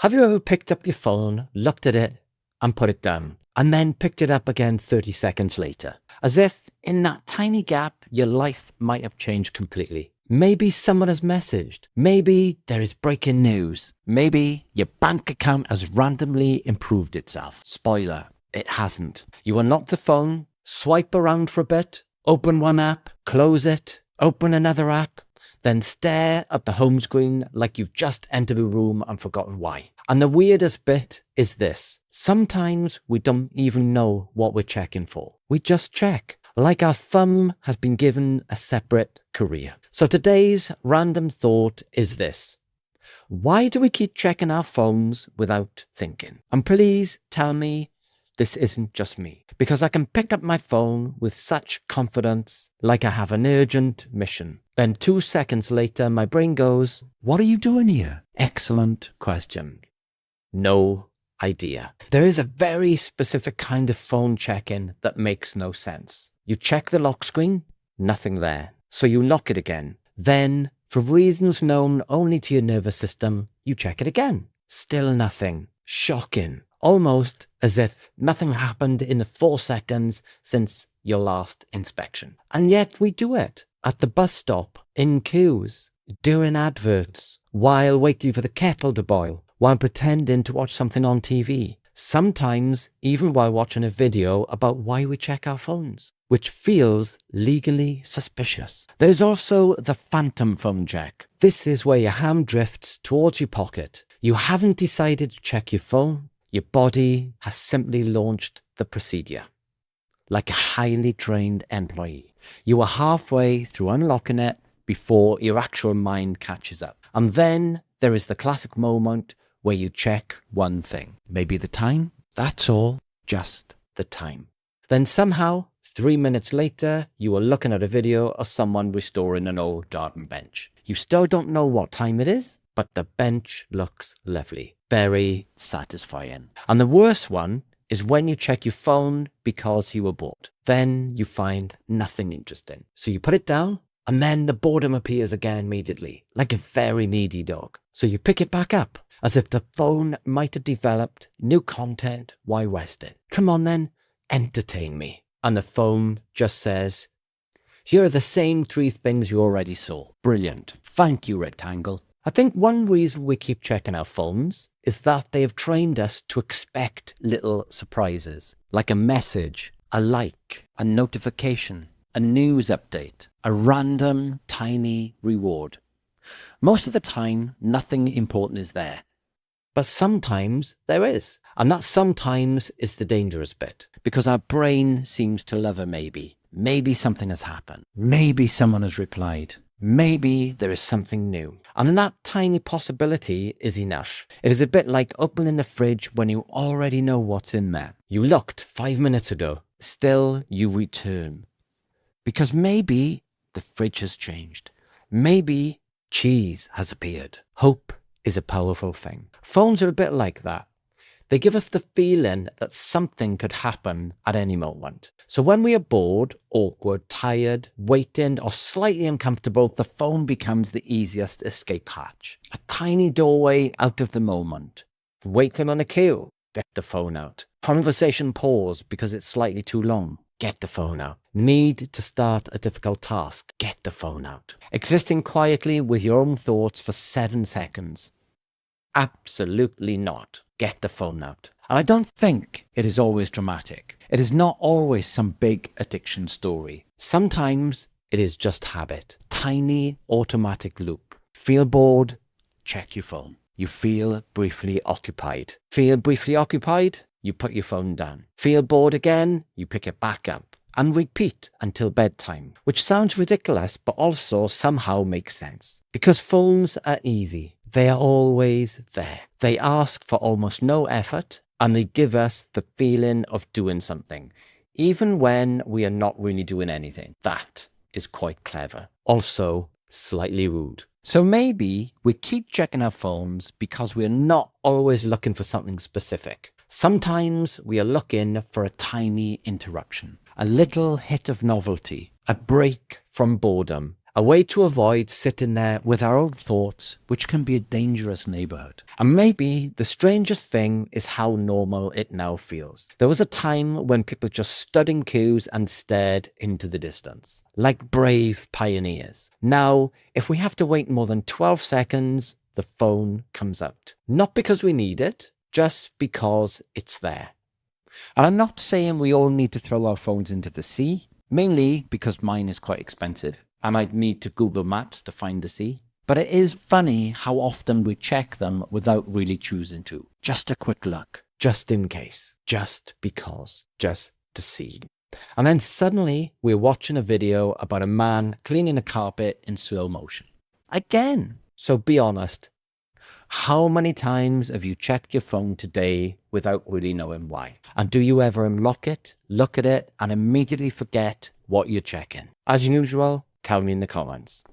Have you ever picked up your phone, looked at it, and put it down, and then picked it up again 30 seconds later? As if in that tiny gap, your life might have changed completely. Maybe someone has messaged. Maybe there is breaking news. Maybe your bank account has randomly improved itself. Spoiler, it hasn't. You unlock the phone, swipe around for a bit, open one app, close it, open another app, then stare at the home screen like you've just entered a room and forgotten why. And the weirdest bit is this. Sometimes we don't even know what we're checking for. We just check, like our thumb has been given a separate career. So today's random thought is this. Why do we keep checking our phones without thinking? And please tell me this isn't just me, because I can pick up my phone with such confidence, like I have an urgent mission. Then 2 seconds later, my brain goes, "What are you doing here?" Excellent question. No idea. There is a very specific kind of phone check-in that makes no sense. You check the lock screen, nothing there. So you lock it again. Then, for reasons known only to your nervous system, you check it again. Still nothing. Shocking. Almost as if nothing happened in the 4 seconds since your last inspection. And yet we do it. At the bus stop, in queues, during adverts, while waiting for the kettle to boil, while pretending to watch something on TV. Sometimes even while watching a video about why we check our phones, which feels legally suspicious. There's also the phantom phone check. This is where your hand drifts towards your pocket. You haven't decided to check your phone. Your body has simply launched the procedure. Like a highly trained employee. You are halfway through unlocking it before your actual mind catches up. And then there is the classic moment where you check one thing. Maybe the time? That's all. Just the time. Then somehow, 3 minutes later, you are looking at a video of someone restoring an old garden bench. You still don't know what time it is, but the bench looks lovely. Very satisfying. And the worst one is when you check your phone because you were bored. Then you find nothing interesting. So you put it down, and then the boredom appears again immediately, like a very needy dog. So you pick it back up, as if the phone might have developed new content while resting. Come on then, entertain me. And the phone just says, here are the same 3 things you already saw. Brilliant. Thank you, Rectangle. I think one reason we keep checking our phones is that they have trained us to expect little surprises, like a message, a like, a notification, a news update, a random tiny reward. Most of the time, nothing important is there. But sometimes there is. And that sometimes is the dangerous bit. Because our brain seems to love a maybe. Maybe something has happened. Maybe someone has replied. Maybe there is something new. And that tiny possibility is enough. It is a bit like opening the fridge when you already know what's in there. You looked 5 minutes ago. Still, you return. Because maybe the fridge has changed. Maybe cheese has appeared. Hope is a powerful thing. Phones are a bit like that. They give us the feeling that something could happen at any moment. So when we are bored, awkward, tired, waiting, or slightly uncomfortable, the phone becomes the easiest escape hatch. A tiny doorway out of the moment. Waiting on a queue, get the phone out. Conversation pause because it's slightly too long. Get the phone out. Need to start a difficult task. Get the phone out. Existing quietly with your own thoughts for 7 seconds. Absolutely not. Get the phone out. And I don't think it is always dramatic. It is not always some big addiction story. Sometimes it is just habit. Tiny automatic loop. Feel bored? Check your phone. You feel briefly occupied. Feel briefly occupied? You put your phone down. Feel bored again? You pick it back up. And repeat until bedtime. Which sounds ridiculous, but also somehow makes sense. Because phones are easy. They are always there. They ask for almost no effort, and they give us the feeling of doing something, even when we are not really doing anything. That is quite clever. Also, slightly rude. So maybe we keep checking our phones because we are not always looking for something specific. Sometimes we are looking for a tiny interruption, a little hit of novelty, a break from boredom, A way to avoid sitting there with our own thoughts, which can be a dangerous neighborhood. And maybe the strangest thing is how normal it now feels. There was a time when people just stood in queues and stared into the distance, like brave pioneers. Now, if we have to wait more than 12 seconds, the phone comes out. Not because we need it, just because it's there. And I'm not saying we all need to throw our phones into the sea, mainly because mine is quite expensive. I might need to Google Maps to find the sea. But it is funny how often we check them without really choosing to. Just a quick look. Just in case. Just because. Just to see. And then suddenly we're watching a video about a man cleaning a carpet in slow motion. Again. So be honest. How many times have you checked your phone today without really knowing why? And do you ever unlock it, look at it, and immediately forget what you're checking? As usual, tell me in the comments.